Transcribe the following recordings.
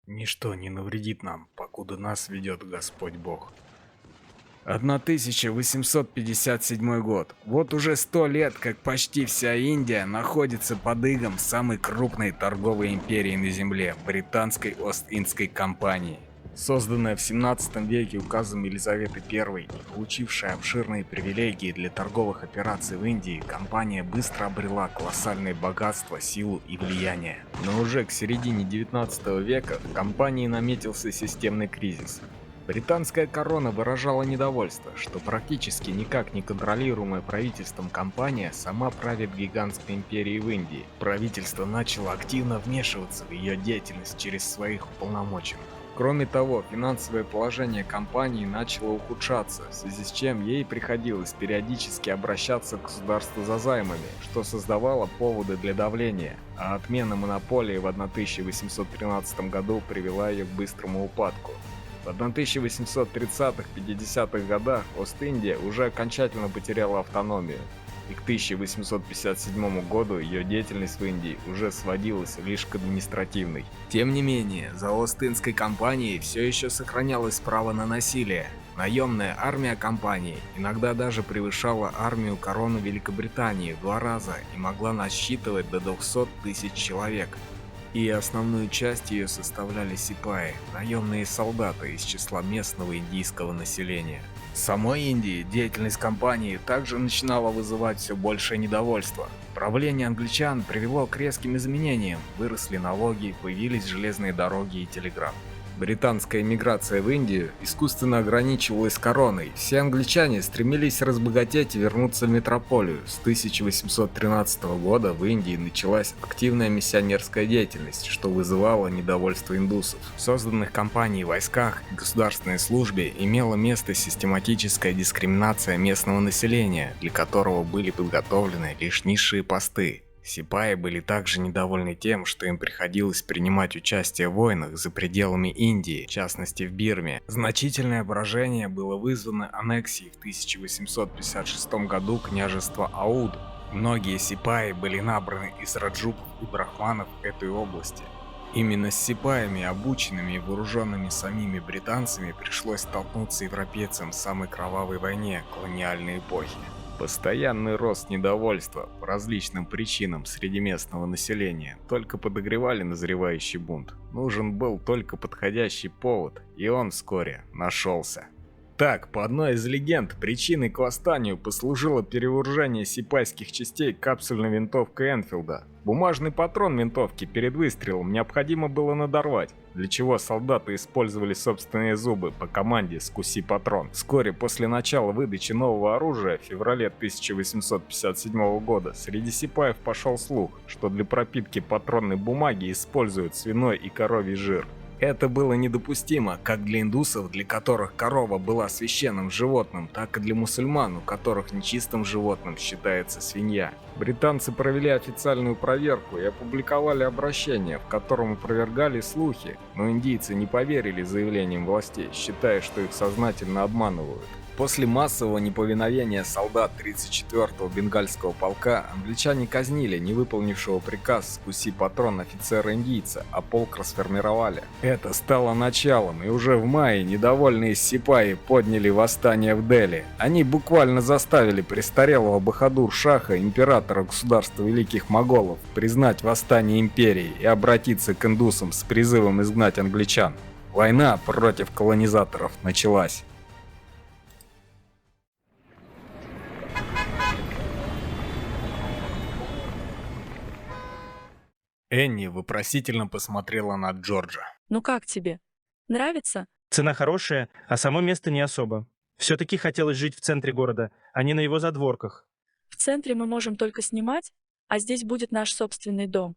Ничто не навредит нам, покуда нас ведет Господь Бог. 1857 год. Вот уже 100 лет, как почти вся Индия находится под игом самой крупной торговой империи на Земле – британской Ост-Индской компании. Созданная в 17 веке указом Елизаветы I и получившая обширные привилегии для торговых операций в Индии, компания быстро обрела колоссальное богатство, силу и влияние. Но уже к середине 19 века в компании наметился системный кризис. Британская корона выражала недовольство, что практически никак не контролируемая правительством компания сама правит гигантской империей в Индии. Правительство начало активно вмешиваться в ее деятельность через своих уполномоченных. Кроме того, финансовое положение компании начало ухудшаться, в связи с чем ей приходилось периодически обращаться к государству за займами, что создавало поводы для давления, а отмена монополии в 1813 году привела ее к быстрому упадку. В 1830-50-х годах Ост-Индия уже окончательно потеряла автономию, и к 1857 году ее деятельность в Индии уже сводилась лишь к административной. Тем не менее, за Ост-Индской компанией все еще сохранялось право на насилие. Наемная армия компании иногда даже превышала армию короны Великобритании в 2 раза и могла насчитывать до 200 тысяч человек. И основную часть ее составляли сипаи, наемные солдаты из числа местного индийского населения. В самой Индии деятельность компании также начинала вызывать все большее недовольство. Правление англичан привело к резким изменениям, выросли налоги, появились железные дороги и телеграф. Британская эмиграция в Индию искусственно ограничивалась короной. Все англичане стремились разбогатеть и вернуться в метрополию. С 1813 года в Индии началась активная миссионерская деятельность, что вызывало недовольство индусов. В созданных компанией войсках и государственной службе имела место систематическая дискриминация местного населения, для которого были подготовлены лишь низшие посты. Сипаи были также недовольны тем, что им приходилось принимать участие в войнах за пределами Индии, в частности в Бирме. Значительное брожение было вызвано аннексией в 1856 году княжества Ауд. Многие сипаи были набраны из раджпутов и брахманов этой области. Именно с сипаями, обученными и вооруженными самими британцами, пришлось столкнуться европейцам в самой кровавой войне колониальной эпохи. Постоянный рост недовольства по различным причинам среди местного населения только подогревали назревающий бунт. Нужен был только подходящий повод, и он вскоре нашелся. Так, по одной из легенд, причиной к восстанию послужило перевооружение сипайских частей капсульной винтовкой Энфилда. Бумажный патрон винтовки перед выстрелом необходимо было надорвать, для чего солдаты использовали собственные зубы по команде «Скуси патрон». Вскоре после начала выдачи нового оружия в феврале 1857 года среди сипаев пошел слух, что для пропитки патронной бумаги используют свиной и коровий жир. Это было недопустимо как для индусов, для которых корова была священным животным, так и для мусульман, у которых нечистым животным считается свинья. Британцы провели официальную проверку и опубликовали обращение, в котором опровергали слухи, но индийцы не поверили заявлениям властей, считая, что их сознательно обманывают. После массового неповиновения солдат 34-го бенгальского полка англичане казнили не выполнившего приказ «Скуси патрон» офицера-индийца, а полк расформировали. Это стало началом, и уже в мае недовольные сипаи подняли восстание в Дели. Они буквально заставили престарелого Бахадур-шаха, императора государства великих моголов, признать восстание империи и обратиться к индусам с призывом изгнать англичан. Война против колонизаторов началась. Энни вопросительно посмотрела на Джорджа. Ну как тебе? Нравится? Цена хорошая, а само место не особо. Все-таки хотелось жить в центре города, а не на его задворках. В центре мы можем только снимать, а здесь будет наш собственный дом.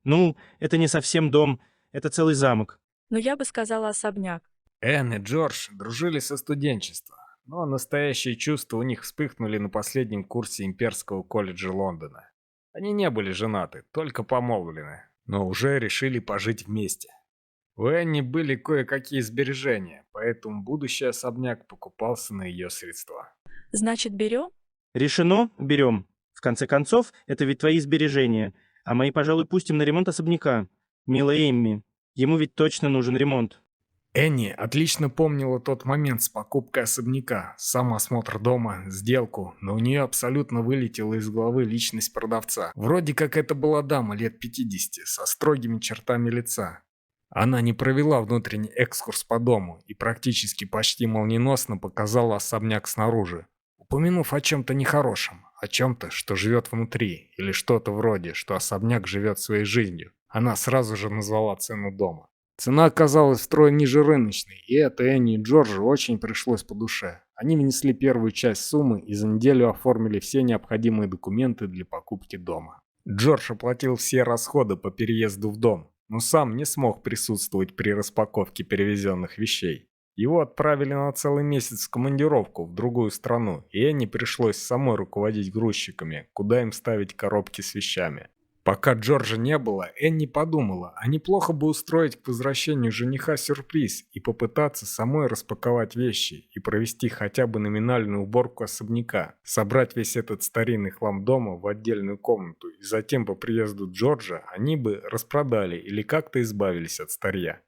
Ну, это не совсем дом, это целый замок. Но я бы сказала особняк. Энн и Джордж дружили со студенчества, но настоящие чувства у них вспыхнули на последнем курсе Имперского колледжа Лондона. Они не были женаты, только помолвлены, но уже решили пожить вместе. У Энни были кое-какие сбережения, поэтому будущий особняк покупался на ее средства. Значит, берем? Решено, берем. В конце концов, это ведь твои сбережения, а мои, пожалуй, пустим на ремонт особняка. Милая Эмми, Ему ведь точно нужен ремонт. Энни отлично помнила тот момент с покупкой особняка, сам осмотр дома, сделку, но у нее абсолютно вылетела из головы личность продавца. Вроде как это была дама лет 50, со строгими чертами лица. Она не провела внутренний экскурс по дому и практически почти молниеносно показала особняк снаружи, упомянув о чем-то нехорошем, о чем-то, что живет внутри, или что-то вроде, что особняк живет своей жизнью. Она сразу же назвала цену дома. Цена оказалась втрое ниже рыночной, и это Энни и Джорджу очень пришлось по душе. Они внесли первую часть суммы и за неделю оформили все необходимые документы для покупки дома. Джордж оплатил все расходы по переезду в дом, но сам не смог присутствовать при распаковке перевезенных вещей. Его отправили на целый месяц в командировку в другую страну, и Энни пришлось самой руководить грузчиками, куда им ставить коробки с вещами. Пока Джорджа не было, Энни подумала, а неплохо бы устроить к возвращению жениха сюрприз и попытаться самой распаковать вещи и провести хотя бы номинальную уборку особняка, собрать весь этот старинный хлам дома в отдельную комнату, и затем по приезду Джорджа они бы распродали или как-то избавились от старья.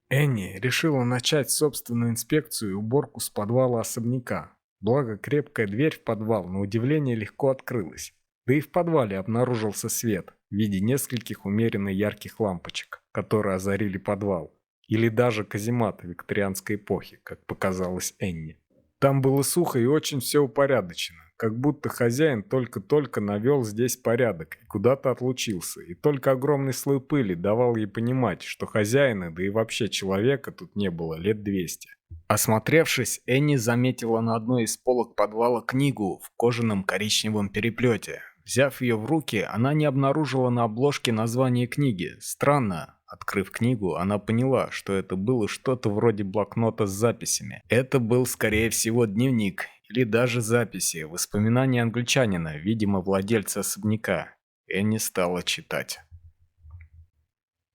Энни решила начать собственную инспекцию и уборку с подвала особняка. Благо крепкая дверь в подвал на удивление легко открылась. Да и в подвале обнаружился свет в виде нескольких умеренно ярких лампочек, которые озарили подвал. Или даже каземат викторианской эпохи, как показалось Энни. Там было сухо и очень все упорядочено, как будто хозяин только-только навел здесь порядок и куда-то отлучился, и только огромный слой пыли давал ей понимать, что хозяина, да и вообще человека тут не было лет 200. Осмотревшись, Энни заметила на одной из полок подвала книгу в кожаном коричневом переплете. Взяв ее в руки, она не обнаружила на обложке название книги. Странно. Открыв книгу, она поняла, что это было что-то вроде блокнота с записями. Это был, скорее всего, дневник или даже записи, воспоминания англичанина, видимо, владельца особняка. Энни стала читать.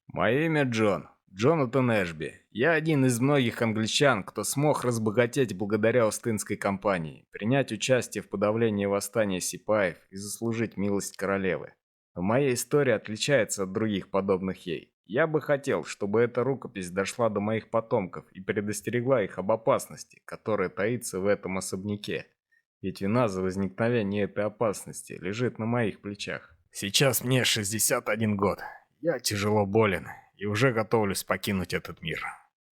«Мое имя Джон. Джонатан Эшби. Я один из многих англичан, кто смог разбогатеть благодаря Остинской кампании, принять участие в подавлении восстания сипаев и заслужить милость королевы. Но моя история отличается от других подобных ей. Я бы хотел, чтобы эта рукопись дошла до моих потомков и предостерегла их об опасности, которая таится в этом особняке. Ведь вина за возникновение этой опасности лежит на моих плечах. Сейчас мне 61 год. Я тяжело болен и уже готовлюсь покинуть этот мир.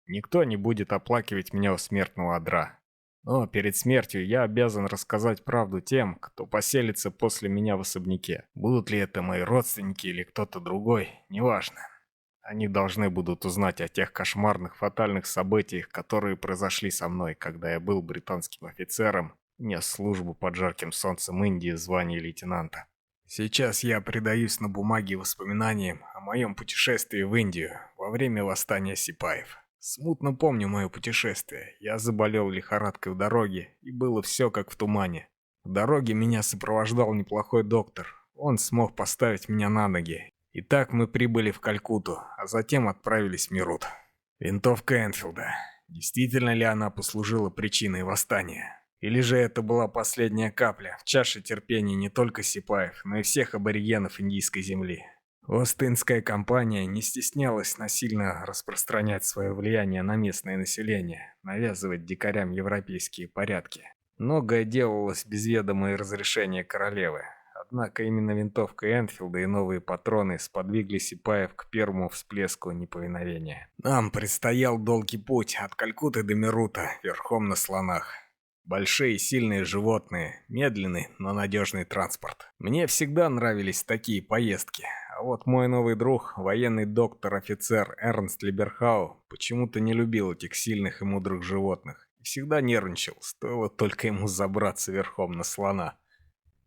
Никто не будет оплакивать меня у смертного одра. Но перед смертью я обязан рассказать правду тем, кто поселится после меня в особняке. Будут ли это мои родственники или кто-то другой, неважно. Они должны будут узнать о тех кошмарных, фатальных событиях, которые произошли со мной, когда я был британским офицером, нес службу под жарким солнцем Индии в звании лейтенанта. Сейчас я предаюсь на бумаге воспоминаниям о моем путешествии в Индию во время восстания сипаев. Смутно помню мое путешествие. Я заболел лихорадкой в дороге, и было все как в тумане. В дороге меня сопровождал неплохой доктор. Он смог поставить меня на ноги. И так мы прибыли в Калькутту, а затем отправились в Мирут. Винтовка Энфилда. Действительно ли она послужила причиной восстания? Или же это была последняя капля в чаше терпения не только сипаев, но и всех аборигенов индийской земли? Остинская компания не стеснялась насильно распространять свое влияние на местное население, навязывать дикарям европейские порядки. Многое делалось без ведома и разрешения королевы. Однако именно винтовка Энфилда и новые патроны сподвигли сипаев к первому всплеску неповиновения. Нам предстоял долгий путь от Калькутты до Мирута верхом на слонах. Большие сильные животные, медленный, но надежный транспорт. Мне всегда нравились такие поездки. А вот мой новый друг, военный доктор-офицер Эрнст Либерхау, почему-то не любил этих сильных и мудрых животных. И всегда нервничал, стоило только ему забраться верхом на слона.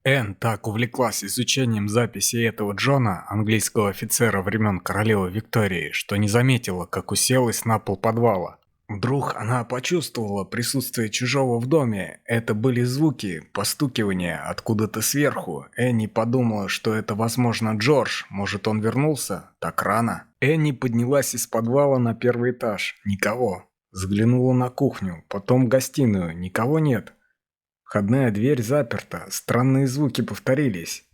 Энн так увлеклась изучением записей этого Джона, английского офицера времен королевы Виктории, что не заметила, как уселась на пол подвала. Вдруг она почувствовала присутствие чужого в доме. Это были звуки, постукивания откуда-то сверху. Энни подумала, что это, возможно, Джордж. Может, он вернулся? Так рано. Энни поднялась из подвала на первый этаж. Никого. Взглянула на кухню, потом в гостиную. Никого нет. Входная дверь заперта. Странные звуки повторились.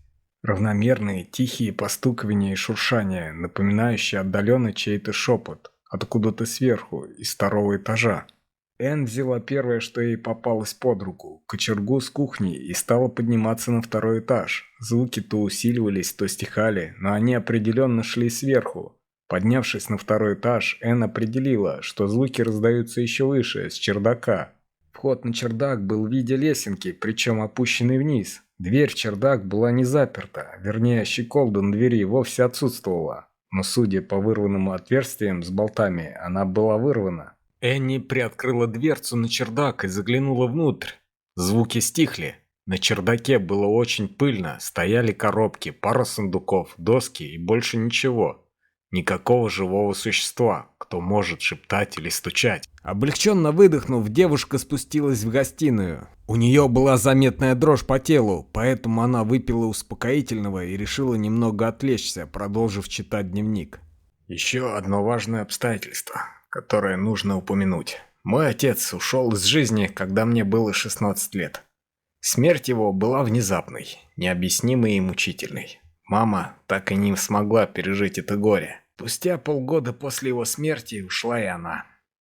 Равномерные, тихие постукивания и шуршания, напоминающие отдаленно чей-то шепот, откуда-то сверху, из второго этажа. Энн взяла первое, что ей попалось под руку, кочергу с кухни, и стала подниматься на второй этаж. Звуки то усиливались, то стихали, но они определенно шли сверху. Поднявшись на второй этаж, Энн определила, что звуки раздаются еще выше, с чердака. Вход на чердак был в виде лесенки, причем опущенный вниз. Дверь в чердак была не заперта, вернее, щеколда на двери вовсе отсутствовала. Но, судя по вырванным отверстиям с болтами, она была вырвана. Энни приоткрыла дверцу на чердак и заглянула внутрь. Звуки стихли. На чердаке было очень пыльно, стояли коробки, пара сундуков, доски и больше ничего. Никакого живого существа, кто может шептать или стучать. Облегченно выдохнув, девушка спустилась в гостиную. У нее была заметная дрожь по телу, поэтому она выпила успокоительного и решила немного отвлечься, продолжив читать дневник. Еще одно важное обстоятельство, которое нужно упомянуть. Мой отец ушел из жизни, когда мне было 16 лет. Смерть его была внезапной, необъяснимой и мучительной. Мама так и не смогла пережить это горе. Спустя полгода после его смерти ушла и она.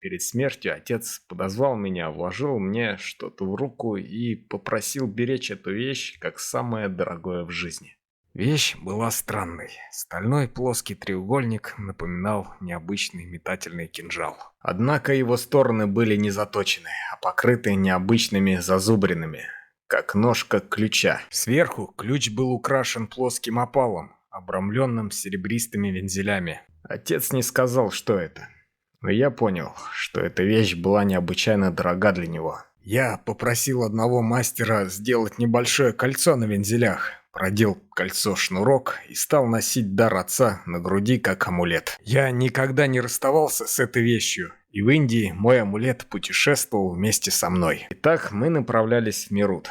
Перед смертью отец подозвал меня, вложил мне что-то в руку и попросил беречь эту вещь как самое дорогое в жизни. Вещь была странной. Стальной плоский треугольник напоминал необычный метательный кинжал. Однако его стороны были не заточены, а покрыты необычными зазубринами, как ножка ключа. Сверху ключ был украшен плоским опалом, обрамленным серебристыми вензелями. Отец не сказал, что это, но я понял, что эта вещь была необычайно дорога для него. Я попросил одного мастера сделать небольшое кольцо на вензелях, продел кольцо шнурок и стал носить дар отца на груди как амулет. Я никогда не расставался с этой вещью, и в Индии мой амулет путешествовал вместе со мной. Итак, мы направлялись в Мирут.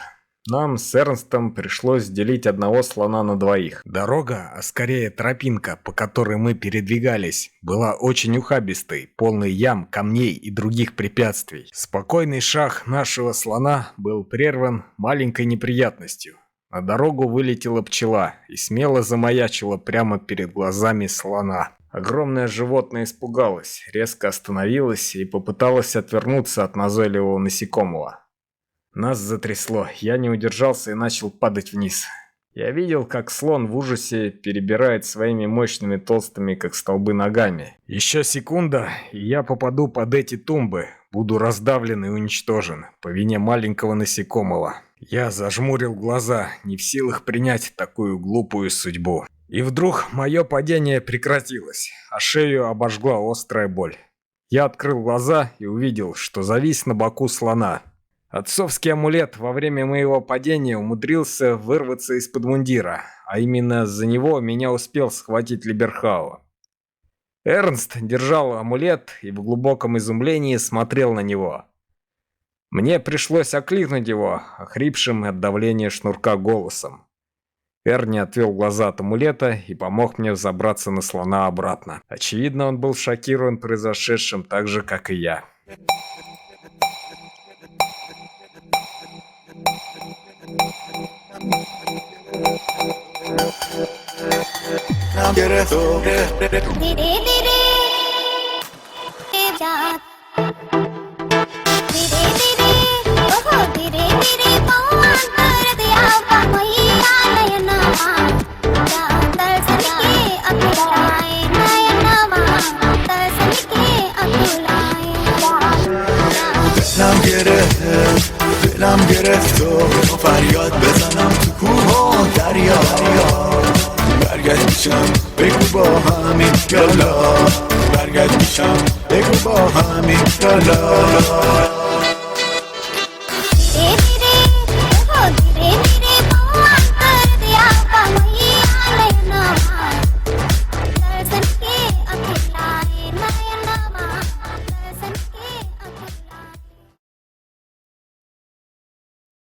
Нам с Эрнстом пришлось делить одного слона на двоих. Дорога, а скорее тропинка, по которой мы передвигались, была очень ухабистой, полной ям, камней и других препятствий. Спокойный шаг нашего слона был прерван маленькой неприятностью. На дорогу вылетела пчела и смело замаячила прямо перед глазами слона. Огромное животное испугалось, резко остановилось и попыталось отвернуться от назойливого насекомого. Нас затрясло, я не удержался и начал падать вниз. Я видел, как слон в ужасе перебирает своими мощными толстыми, как столбы, ногами. Еще секунда, и я попаду под эти тумбы, буду раздавлен и уничтожен по вине маленького насекомого. Я зажмурил глаза, не в силах принять такую глупую судьбу. И вдруг мое падение прекратилось, а шею обожгла острая боль. Я открыл глаза и увидел, что завис на боку слона. Отцовский амулет во время моего падения умудрился вырваться из-под мундира, а именно за него меня успел схватить Либерхау. Эрнст держал амулет и в глубоком изумлении смотрел на него. Мне пришлось окликнуть его, охрипшим от давления шнурка голосом. Эрни отвел глаза от амулета и помог мне взобраться на слона обратно. Очевидно, он был шокирован произошедшим так же, как и я. دلم گرفت و فریاد بزنم تو کوه و دریا برگشت میشم بگو با همین یالا برگشت میشم بگو با همین یالا